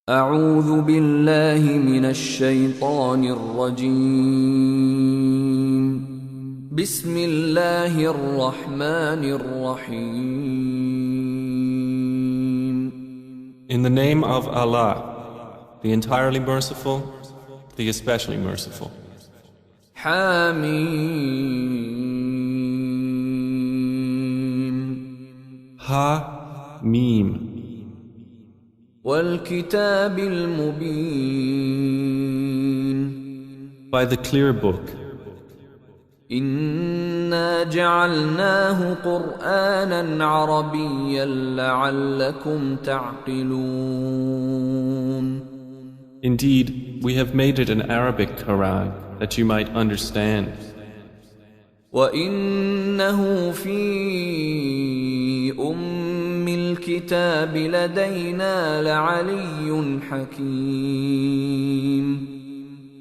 أعوذ بالله من الشيطان الرجيم. بسم الله الرحمن الرحيم. In the name of Allah, the entirely merciful, the especially merciful. حاميم. Ha, Mim. والكتاب المبين. By the clear book. إنا جعلناه قرآنا عربيا لعلكم تعقلون. Indeed, we have made it an Arabic Quran that you might understand. وإنه في الكتاب لدينا لعلي حكيم.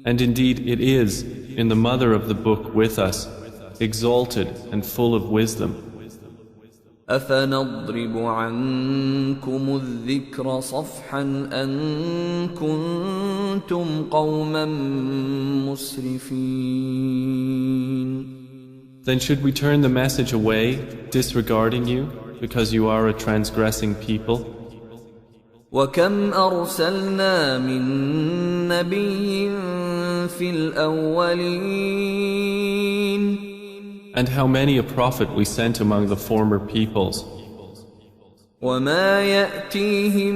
And indeed it is in the mother of the book with us, exalted and full of wisdom. أفنضرب عنكم الذكر صفحا أن كنتم قوما مسرفين. Then should we turn the message away, disregarding you, because you are a transgressing people? وكم أرسلنا من نبي في الأولين. And how many a prophet we sent among the former peoples. وما يأتيهم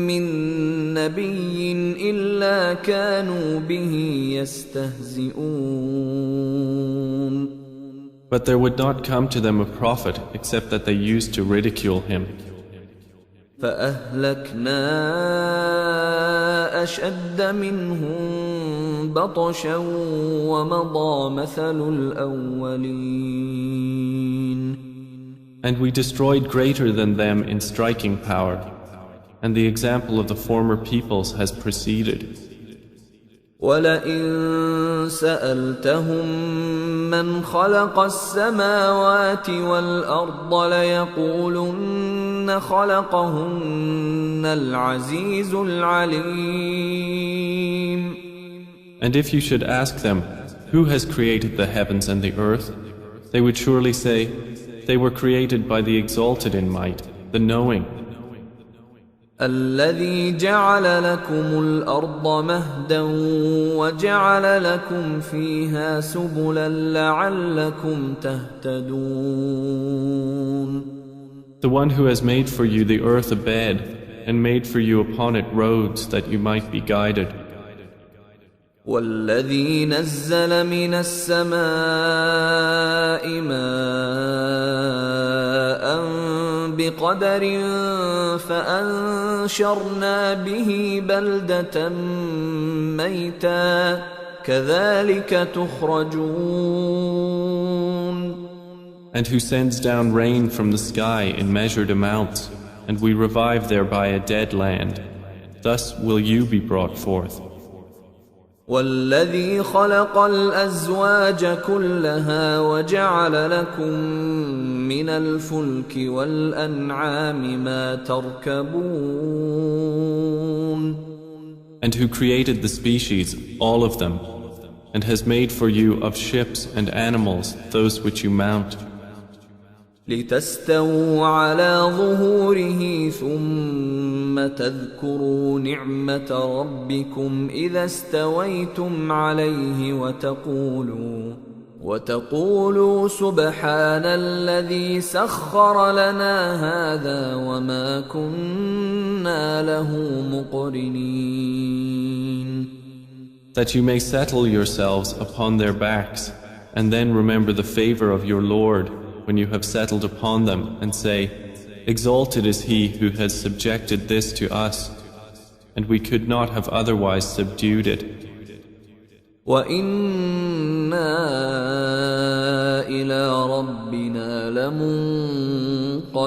من نبي إلا كانوا به يستهزئون. But there would not come to them a prophet except that they used to ridicule him. فأهلكنا أشد منهم بطشا ومضى مثل الأولين. And we destroyed greater than them in striking power, and the example of the former peoples has preceded. ولئن سألتهم من خلق السماوات والأرض ليقولن خلقهن العزيز العليم. And if you should ask them, who has created the heavens and the earth, they would surely say, they were created by the exalted in might, the knowing. الذي جعل لكم الأرض مهدا وجعل لكم فيها سبلا لعلكم تهتدون. The one who has made for you the earth a bed and made for you upon it roads that you might be guided. والذي نزل من السماء ماء بقدر فأنشرنا به بلدة ميتا كذلك تخرجون. And who sends down rain from the sky in measured amounts, and we revive thereby a dead land. Thus will you be brought forth. والذي خلق الأزواج كلها وجعل لكم من الفلك والأنعام ما تركبون. And who created the species, all of them, and has made for you of ships and animals those which you mount. لتستووا على ظهوره ثم تذكروا نعمة ربكم إذا استويتم عليه وتقولوا سبحان الذي سخر لنا هذا وما كنا له مقرنين. That you may settle yourselves upon their backs, and then remember the favor of your Lord when you have settled upon them, and say, exalted is he who has subjected this to us, and we could not have otherwise subdued it. وَإِنَّا إِلَى رَبِّنَا لَمُنقَلِبُونَ.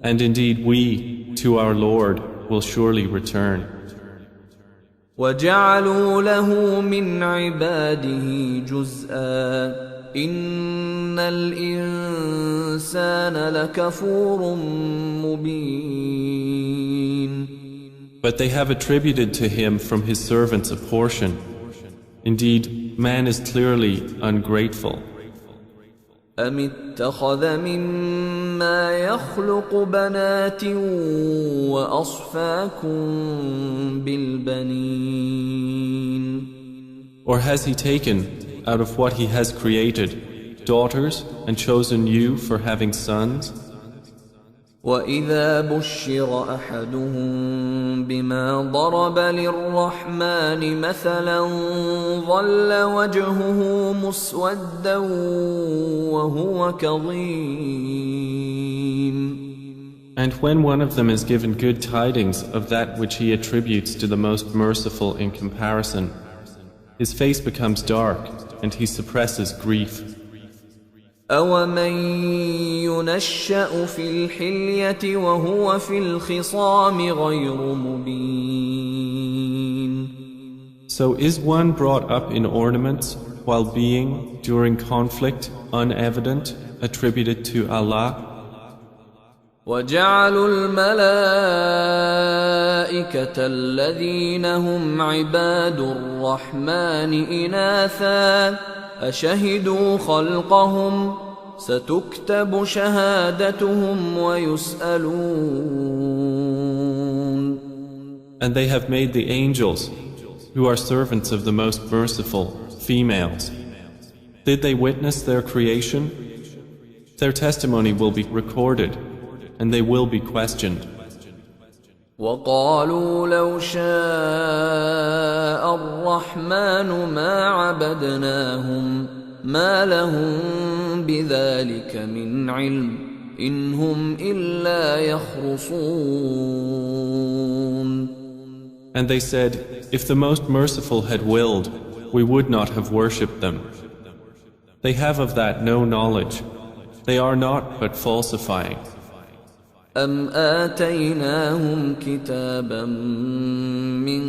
And indeed we, to our Lord, will surely return. وَجَعَلُوا لَهُ مِنْ عِبَادِهِ جُزْءًا. إن الإنسان لكفور مبين. But they have attributed to him from his servants a portion. Indeed, man is clearly ungrateful. أم اتخذ مما يخلق بنات وأصفاكم بالبنين. Or has he taken, out of what he has created, daughters and chosen you for having sons? وإذا بشر أحدهم بما ضرب للرحمن مثلا ظل وجهه مسودا وهو كظيم. And when one of them is given good tidings of that which he attributes to the most merciful in comparison, his face becomes dark and he suppresses grief. أَوَمَن يُنَشَّأُ فِي الْحِلْيَةِ وَهُوَ فِي الْخِصَامِ غَيْرُ مُبِينٍ. So is one brought up in ornaments while being, during conflict, unevident, attributed to Allah? وَجَعَلُوا الْمَلَائِكَةَ الَّذِينَ هُمْ عِبَادُ الرَّحْمَنِ إِنَاثًا أشهدوا خلقهم ستكتب شهادتهم ويسألون. And they have made the angels, who are servants of the most merciful, females. Did they witness their creation? Their testimony will be recorded, and they will be questioned. وقالوا لو شاء الرحمن ما عبدناهم ما لهم بذلك من علم إن هم إلا يخرصون. And they said, if the most merciful had willed, we would not have worshipped them. They have of that no knowledge. They are not but falsifying. أم آتيناهم كتابا من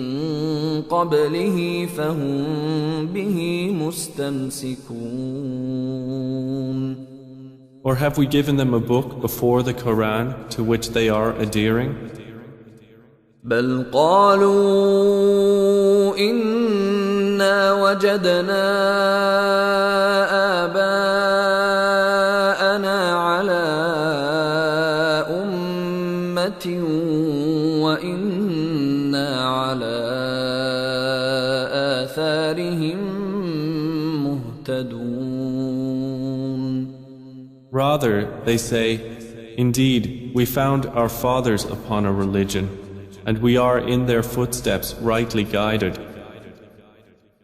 قبله فهم به مستمسكون. Or have we given them a book before the Quran to which they are adhering? بل قالوا إنا وجدنا آباءنا على وإنا على آثارهم مهتدون. Rather, they say, indeed, we found our fathers upon a religion, and we are in their footsteps rightly guided.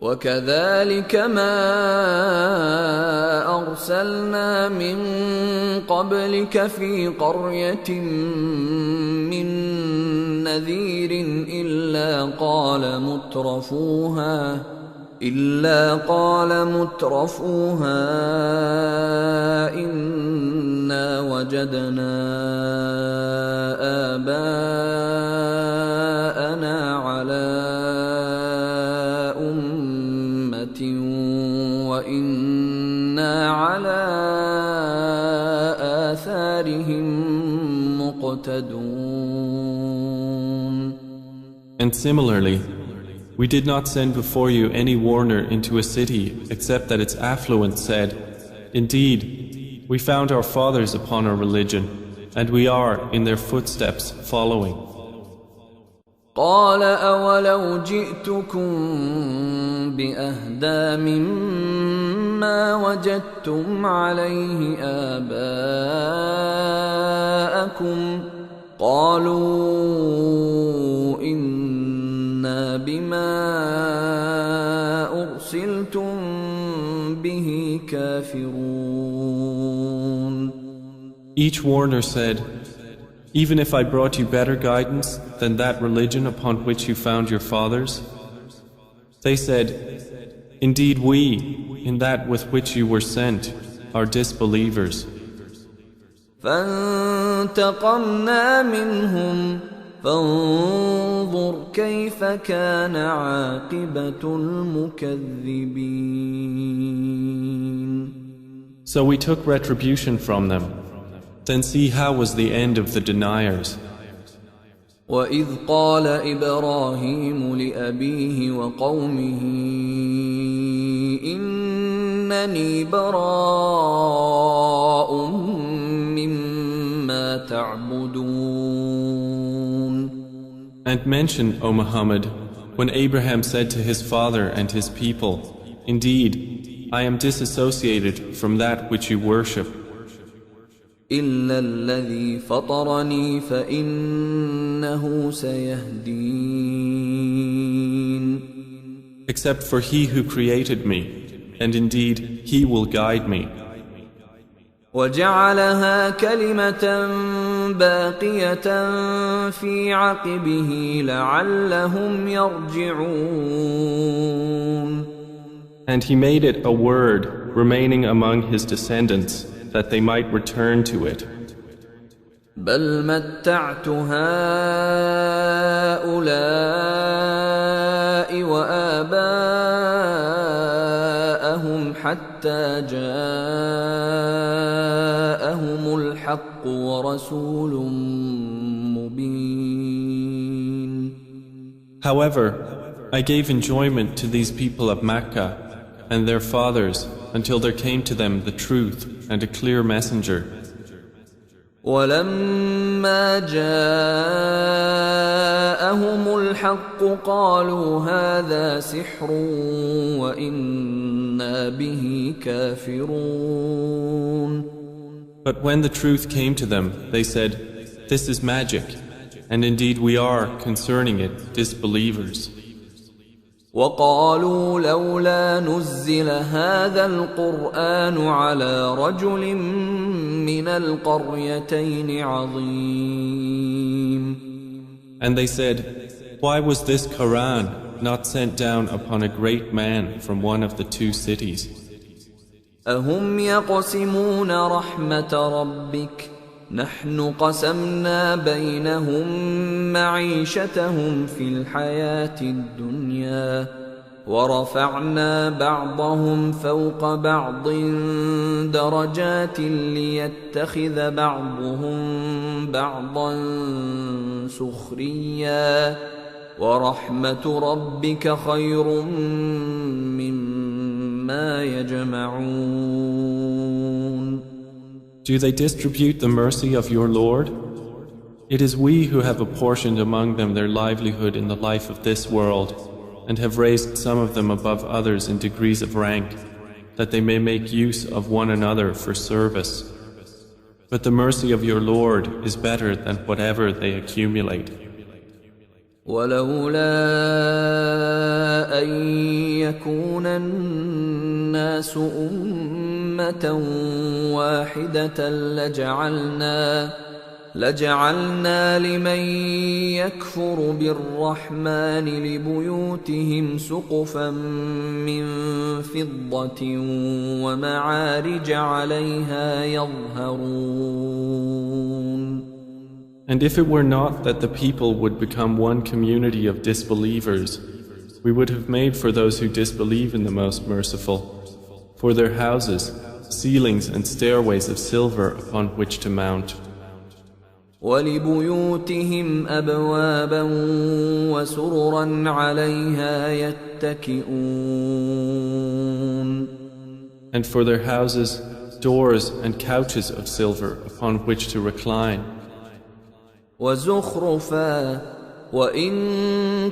وكذلك ما أرسلنا من قبلك في قرية من نذير إلا قال مترفوها إنا وجدنا آباءنا على وإنا على آثارهم مقتدون. And similarly, we did not send before you any warner into a city except that its affluent said, indeed, we found our fathers upon a religion, and we are in their footsteps following. قال أولو جئتكم بأهدى مما وجدتم عليه آباءكم قالوا إنا بما أرسلتم به كافرون. Each warner said, even if I brought you better guidance than that religion upon which you found your fathers? They said, indeed we, in that with which you were sent, are disbelievers. فانتقمنا منهم فانظر كيف كان عاقبة المكذبين. So we took retribution from them. Then see how was the end of the deniers. وَإِذْ قَالَ إِبْرَاهِيمُ لِأَبِيهِ وَقَوْمِهِ إِنَّنِي بَرَاءٌ مِّمَّا تَعْبُدُونَ. And mention, O Muhammad, when Abraham said to his father and his people, Indeed, I am disassociated from that which you worship. إِلَّا الَّذِي فَطَرَنِي فَإِنَّهُ سَيَهْدِينِ. Except for He who created me, and indeed He will guide me. وَجَعَلَهَا كَلِمَةً بَاقِيَةً فِي عَقِبِهِ لَعَلَّهُمْ يَرْجِعُونَ. And He made it a word remaining among His descendants, that they might return to it. بَلْ مَتَّعْتُ هَؤُلَاءِ وَآبَاءَهُمْ حَتَّى جَاءَهُمُ الْحَقُّ وَرَسُولٌ مُبِينٌ. However, I gave enjoyment to these people of Mecca and their fathers until there came to them the truth and a clear messenger. وَلَمَّا جَاءَهُمُ الْحَقُّ قَالُوا هَذَا سِحْرٌ وَإِنَّا بِهِ كَافِرُونَ. But when the truth came to them, they said, This is magic, and indeed we are, concerning it, disbelievers. وَقَالُوا لَوْلَا نُزِّلَ هَذَا الْقُرْآنُ عَلَى رَجُلٍ مِّنَ الْقَرْيَتَيْنِ عَظِيمٍ. And they said, Why was this Quran not sent down upon a great man from one of the two cities? أَهُمْ يَقْسِمُونَ رَحْمَةَ رَبِّكَ نحن قسمنا بينهم معيشتهم في الحياة الدنيا ورفعنا بعضهم فوق بعض درجات ليتخذ بعضهم بعضا سخريا ورحمة ربك خير مما يجمعون. Do they distribute the mercy of your Lord? It is we who have apportioned among them their livelihood in the life of this world, and have raised some of them above others in degrees of rank, that they may make use of one another for service. But the mercy of your Lord is better than whatever they accumulate. ولولا أن يكون الناس أمة واحدة لجعلنا لمن يكفر بالرحمن لبيوتهم سقفا من فضة ومعارج عليها يظهرون. And if it were not that the people would become one community of disbelievers, we would have made for those who disbelieve in the Most Merciful, for their houses, ceilings and stairways of silver upon which to mount. وَلِبُيُوتِهِمْ أَبْوَابًا وَسُرُرًا عَلَيْهَا يَتَّكِئُونَ. And for their houses, doors and couches of silver upon which to recline. وَزُخْرُفًا وَإِن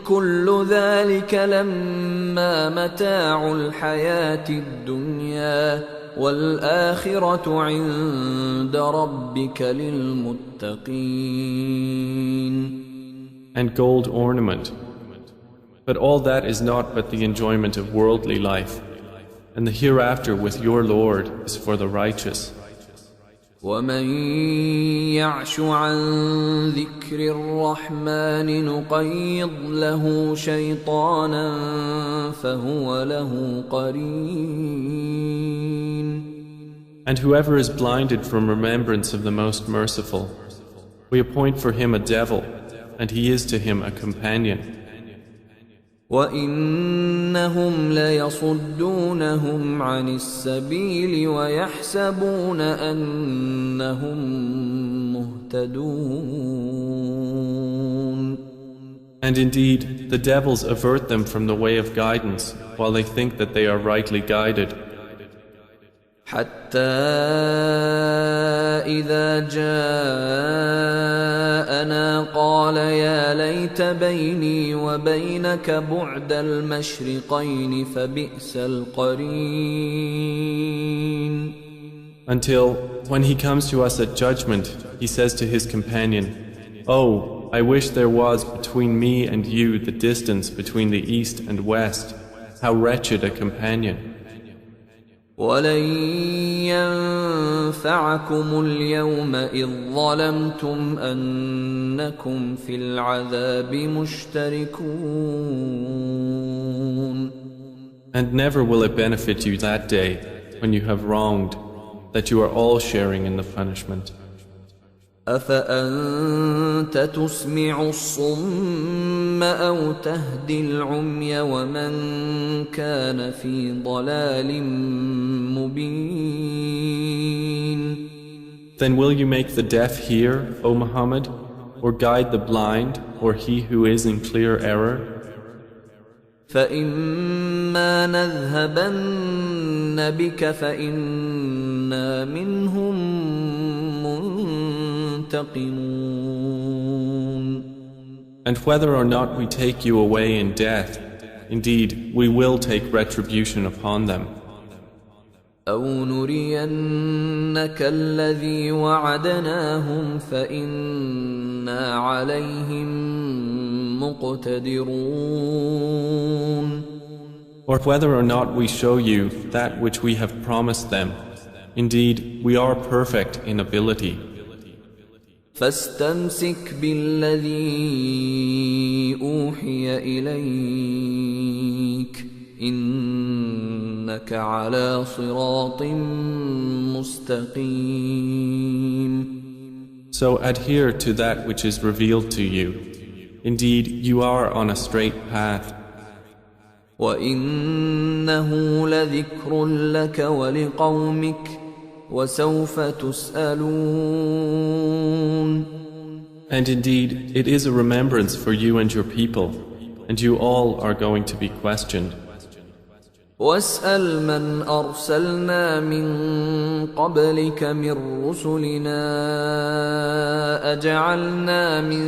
كُلُّ ذَلِكَ لَمَّا مَتَاعُ الْحَيَاةِ الدُّنْيَا وَالْآخِرَةُ عِندَ رَبِّكَ لِلْمُتَّقِينَ. And gold ornament. But all that is not but the enjoyment of worldly life, and the hereafter with your Lord is for the righteous. وَمَن يَعْشُ عَن ذِكْرِ الرَّحْمَنِ نُقَيِّضْ لَهُ شَيْطَانًا فَهُوَ لَهُ قَرِينٌ. And whoever is blinded from remembrance of the Most Merciful, we appoint for him a devil, and he is to him a companion. وَإِنَّ إنهم ليصدونهم عن السبيل ويحسبون أنهم مهتدون. And indeed, the devils avert them from the way of guidance, while they think that they are rightly guided. حتى إذا جاءنا قال يا ليت بيني وبينك بعد المشرقين فبئس القرين. Until, when he comes to us at judgment, he says to his companion, "Oh, I wish there was between me and you the distance between the east and west. How wretched a companion." وَلَن يَنفَعَكُمُ الْيَوْمَ إِذ ظَّلَمْتُمْ أَنَّكُمْ فِي الْعَذَابِ مُشْتَرِكُونَ. And never will it benefit you that day, when you have wronged, that you are all sharing in the punishment. أَفَأَنْتَ تُسْمِعُ الصُّمَّ أَوْ تَهْدِي الْعُمْيَ وَمَنْ كَانَ فِي ضَلَالٍ مُبِينٍ. Then will you make the deaf hear, O Muhammad, or guide the blind, or he who is in clear error? فَإِمَّا نَذْهَبَنَّ بِكَ فَإِنَّا مِنْهُمْ منتقمون. And whether or not we take you away in death, indeed we will take retribution upon them. أو نرينك الذي وعدناهم فإنا عليهم مقتدرون. Or whether or not we show you that which we have promised them, indeed we are perfect in ability. فاستمسك بالذي أوحي إليك إنك على صراط مستقيم. So adhere to that which is revealed to you. Indeed, you are on a straight path. وإنه لذكر لك ولقومك وسوف تسألون. And indeed, it is a remembrance for you and your people, and you all are going to be questioned. واسأل من أرسلنا من قبلك من رسلنا أجعلنا من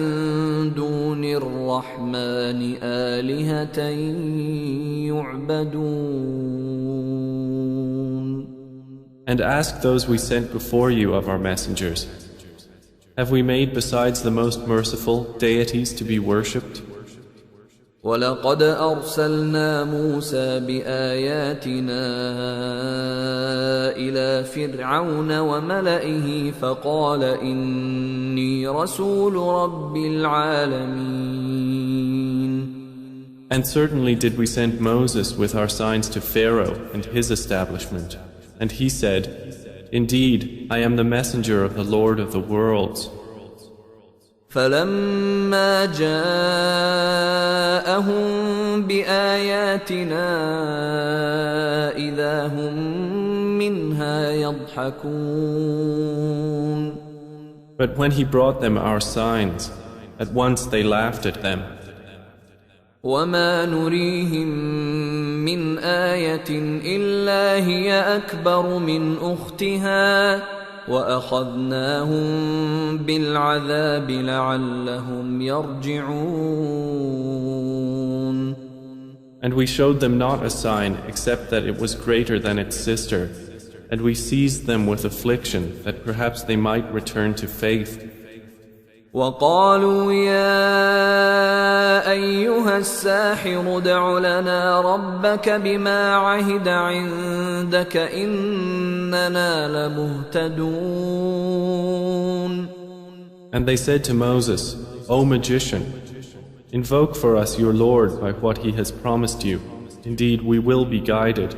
دون الرحمن آلهة يعبدون. And ask those we sent before you of our messengers, have we made besides the most merciful deities to be worshipped? ولقد أرسلنا موسى بآياتنا إلى فرعون وملئه فقال إني رسول رب العالمين. And certainly did we send Moses with our signs to Pharaoh and his establishment, and he said, "Indeed, I am the messenger of the Lord of the worlds." فلما جاءهم بآياتنا إذا هم منها يضحكون. But when he brought them our signs, at once they laughed at them. وما نريهم من آية إلا هي أكبر من أختها وأخذناهم بالعذاب لعلهم يرجعون. And we showed them not a sign except that it was greater than its sister, and we seized them with affliction that perhaps they might return to faith. وقالوا يا أيها الساحر ادع لنا ربك بما عهد عندك إننا لمهتدون. And they said to Moses, "O magician, invoke for us your Lord by what he has promised you. Indeed, we will be guided."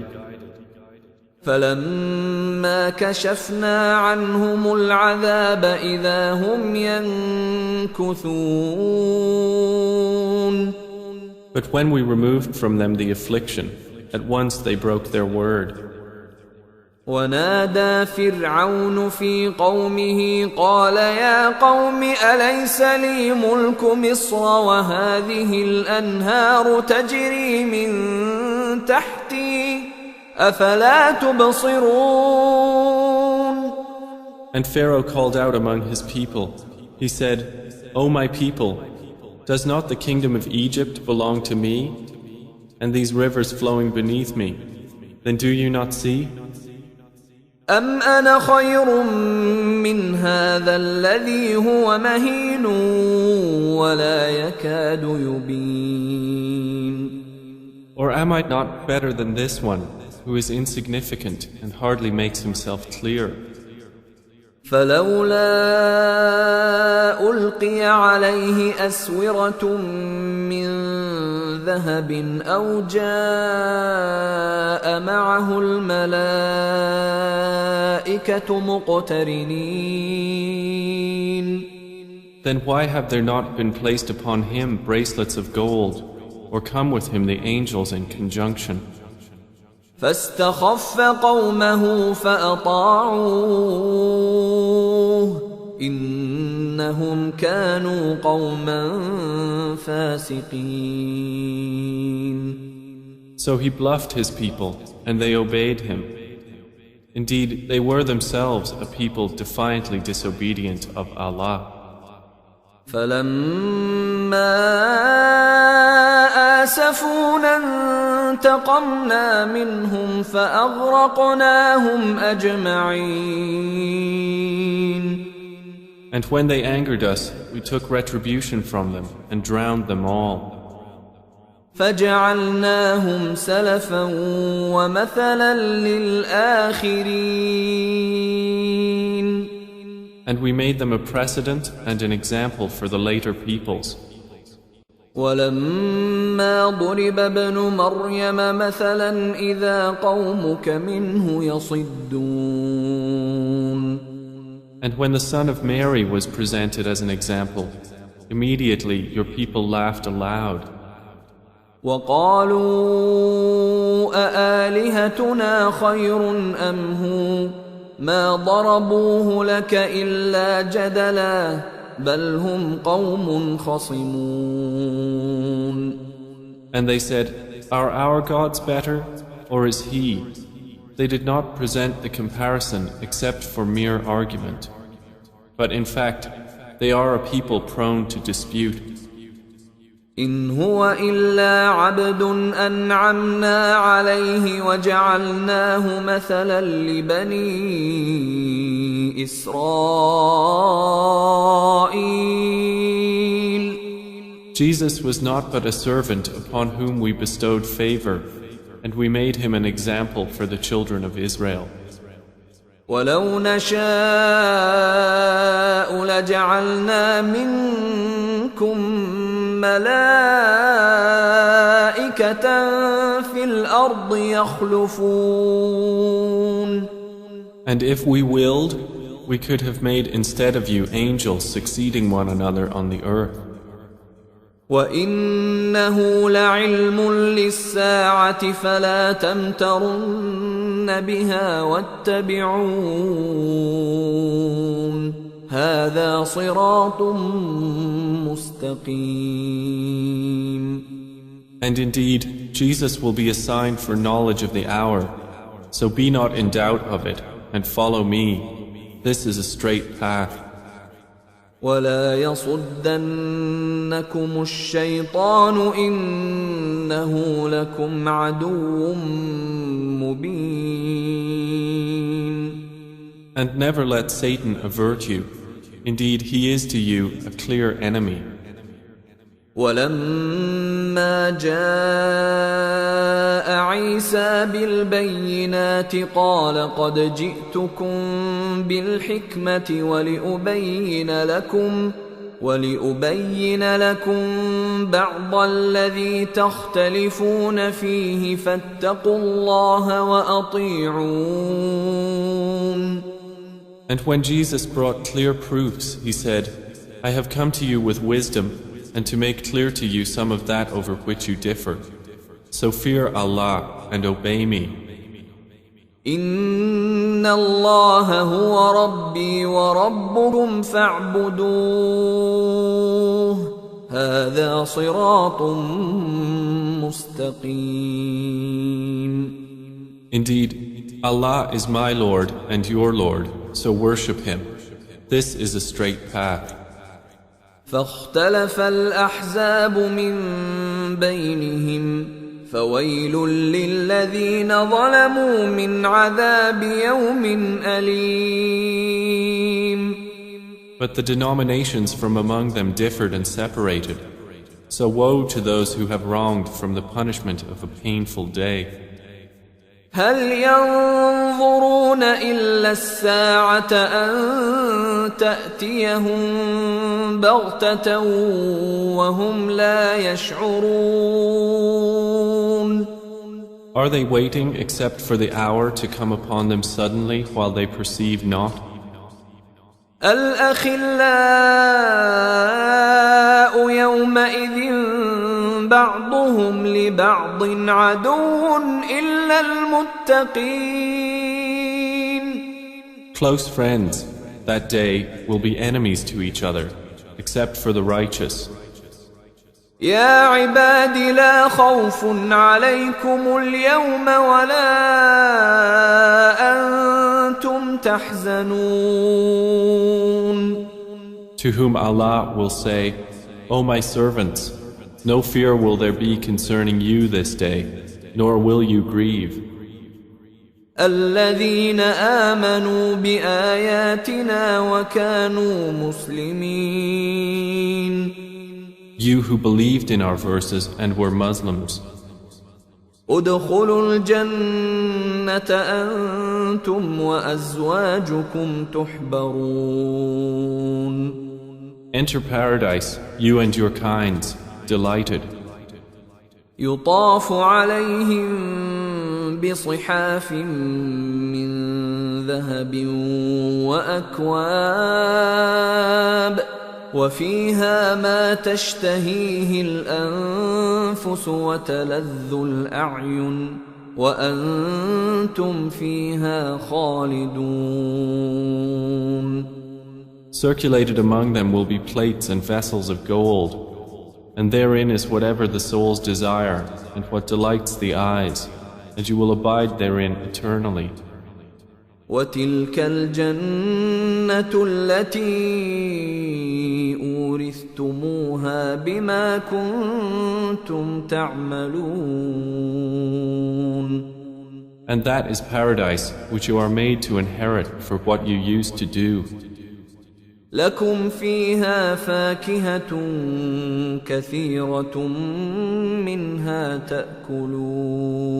فلما كشفنا عنهم العذاب إذا هم ينكثون. But when we removed from them the affliction, at once they broke their word. ونادى فرعون في قومه قال يا قوم أليس لي ملك مصر وهذه الأنهار تجري من تحتي أفلا تبصرون. And Pharaoh called out among his people. He said, O my people, does not the kingdom of Egypt belong to me, and these rivers flowing beneath me? Then do you not see? أم أنا خير من هذا الذي هو مهين ولا يكاد يبين. Or am I not better than this one, who is insignificant and hardly makes himself clear? فلولا ألقي عليه أسورة من ذهب أو جاء معه الملائكة مقترنين. Then why have there not been placed upon him bracelets of gold, or come with him the angels in conjunction? فاستخف قومه فأطاعوه إنهم كانوا قوما فاسقين. So he bluffed his people, and they obeyed him. Indeed, they were themselves a people defiantly disobedient of Allah. فلما آسفونا انتقمنا منهم فأغرقناهم أجمعين. And when they angered us, we took retribution from them and drowned them all. فجعلناهم سلفا ومثلا للآخرين. And we made them a precedent and an example for the later peoples. ولما ضرب ابن مريم مثلا إذا قومك منه يصدون. And when the son of Mary was presented as an example, immediately your people laughed aloud. وقالوا أآلهتنا خير أم هو ما ضربوه لك إلا جدلا بل هم قوم خصمون. And they said, Are our gods better, or is he? They did not present the comparison except for mere argument. But in fact, they are a people prone to dispute. إن هو إلا عبد أنعمنا عليه وجعلناه مثلا لبني إسرائيل. Jesus was not but a servant upon whom we bestowed favor, and we made him an example for the children of Israel. ولو نشاء لجعلنا منكم ملائكة في الأرض يخلفون. And if we willed, we could have made instead of you angels succeeding one another on the earth. وإنه لعلم للساعة فلا تمترن بها واتبعون هذا صراط مستقيم. And indeed, Jesus will be a sign for knowledge of the hour, so be not in doubt of it, and follow me. This is a straight path. ولا يصدنكم الشيطان إنه لكم عدو مبين. And never let Satan avert you. Indeed, he is to you a clear enemy. ولما جاء عيسى بالبينات قال قد جئتكم بالحكمة ولأبين لكم بعض الذي تختلفون فيه فاتقوا الله وأطيعون. And when Jesus brought clear proofs, he said, I have come to you with wisdom and to make clear to you some of that over which you differ. So fear Allah and obey me. إن الله هو ربي وربكم فاعبدوه هذا صراط مستقيم. Indeed, Allah is my Lord and your Lord, so worship Him. This is a straight path. فاختلف الأحزاب من بينهم فويل للذين ظلموا من عذاب يوم أليم. But the denominations from among them differed and separated. So woe to those who have wronged from the punishment of a painful day. هل ينظرون إلا الساعة أن تأتيهم بغتة وهم لا يشعرون. Are they waiting except for the hour to come upon them suddenly while they perceive not? الأخلاء يومئذ بعضهم لبعض عدو إلا المتقين. Close friends that day will be enemies to each other, except for the righteous. يا عباد لا خوف عليكم اليوم ولا أنتم تحزنون. To whom Allah will say, O my servants, no fear will there be concerning you this day, nor will you grieve. الذين آمنوا بآياتنا وكانوا مسلمين. You who believed in our verses and were Muslims. ادخلوا الجنة أنتم وأزواجكم تحبرون. Enter paradise, you and your kinds, delighted. يطاف عليهم بصحاف من ذهب وأكواب وفيها ما تشتهيه الأنفس وتلذ الأعين وأنتم فيها خالدون. Circulated among them will be plates and vessels of gold, and therein is whatever the souls desire and what delights the eyes, and you will abide therein eternally. وتلك الجنة التي أورثتموها بما كنتم تعملون. And that is paradise which you are made to inherit for what you used to do. لكم فيها فاكهة كثيرة منها تأكلون.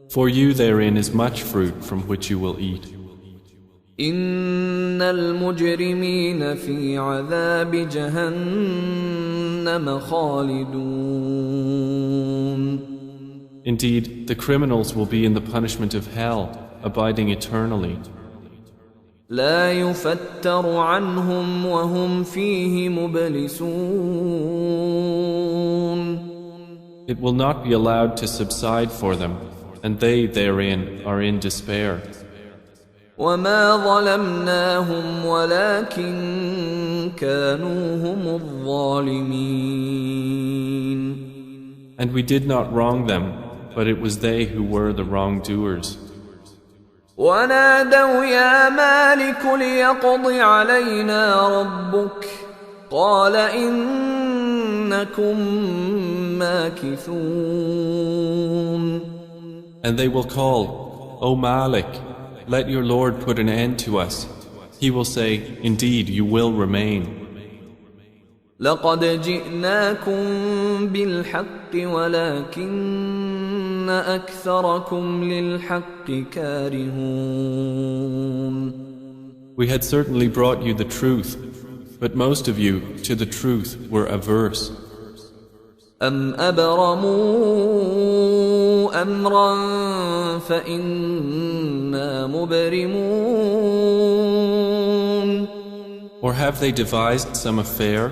For you therein is much fruit from which you will eat. إن المجرمين في عذاب جهنم خالدون. Indeed, the criminals will be in the punishment of hell, abiding eternally. لا يفتر عنهم وهم فيه مبلسون. It will not be allowed to subside for them, and they therein are in despair. وما ظلمناهم ولكن كانوا هم الظالمين. And we did not wrong them, but it was they who were the wrongdoers. ونادوا يا مالك ليقض علينا ربك قال إنكم ماكثون. And they will call, O Malik, let your Lord put an end to us. He will say, indeed, you will remain. لقد جئناكم بالحق ولكن أكثركم للحق كارهون. We had certainly brought you the truth, but most of you to the truth were averse. أم أبرموا أمرا فإنا مبرمون. Or have they devised some affair?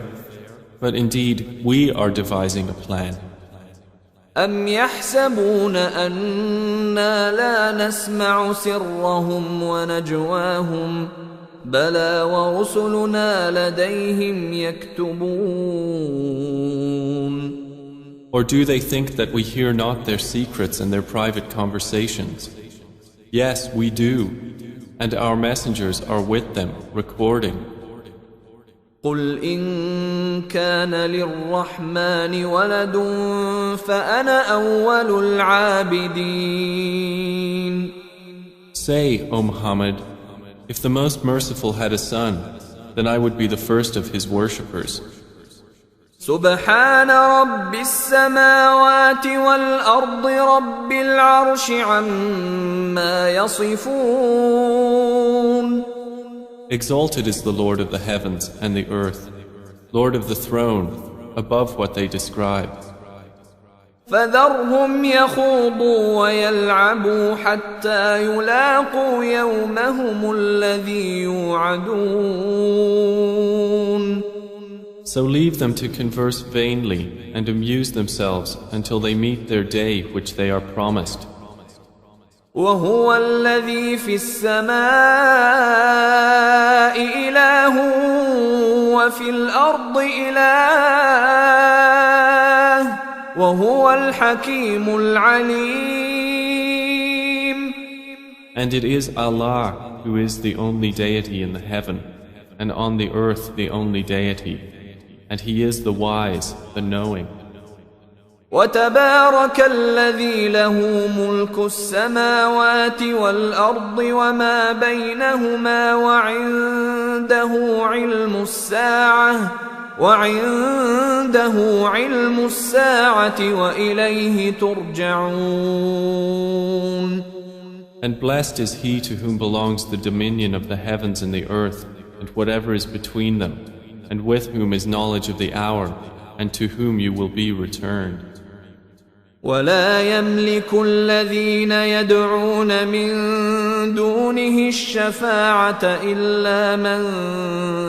But indeed, we are devising a plan. أم يحسبون أنا لا نسمع سرهم ونجواهم بلى ورسلنا لديهم يكتبون. Or do they think that we hear not their secrets and their private conversations? Yes, we do, and our messengers are with them, recording. قل إن كان للرحمن ولد فأنا أول العابدين. Say, O Muhammad, if the Most Merciful had a son, then I would be the first of his worshippers. سبحان رب السماوات والأرض رب العرش عما يصفون. Exalted is the Lord of the heavens and the earth, Lord of the throne, above what they describe. فذرهم يخوضوا ويلعبوا حتى يلاقوا يومهم الذي يوعدون. So leave them to converse vainly and amuse themselves until they meet their day which they are promised. وهو الذي في السماء إله وفي الأرض إله وهو الحكيم العليم. And it is Allah who is the only deity in the heaven, and on the earth the only deity, and He is the wise, the knowing. وتبارك الذي له ملك السماوات والأرض وما بينهما وعنده علم الساعة وإليه ترجعون. And blessed is he to whom belongs the dominion of the heavens and the earth and whatever is between them, and with whom is knowledge of the hour, and to whom you will be returned. ولا يملك الذين يدعون من دونه الشفاعة إلا من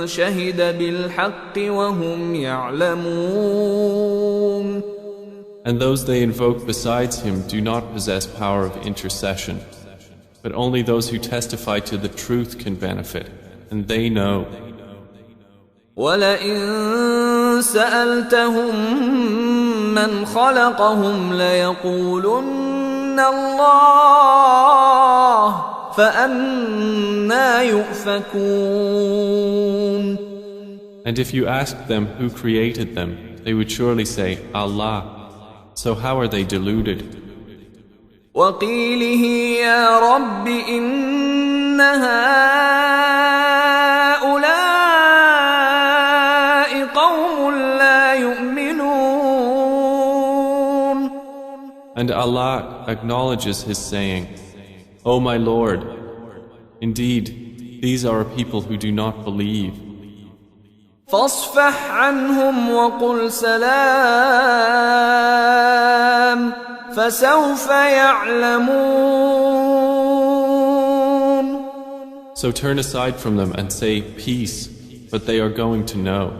شهد بالحق وهم يعلمون. And those they invoke besides him do not possess power of intercession, but only those who testify to the truth can benefit, and they know. وَلَئِن سَأَلْتَهُم مَّنْ خَلَقَهُمْ لَيَقُولُنَّ اللَّهُ فَأَنَّىٰ يُؤْفَكُونَ. And if you asked them who created them, they would surely say, Allah. So how are they deluded? وَقِيلِهِ يَا رَبِّ إِنَّ هَٰؤُلَاءِ قَوْمٌ لَّا يُؤْمِنُونَ. And Allah acknowledges His saying, O my Lord, indeed, these are a people who do not believe. فاصفح عنهم وقل سلام فسوف يعلمون. So turn aside from them and say peace, but they are going to know.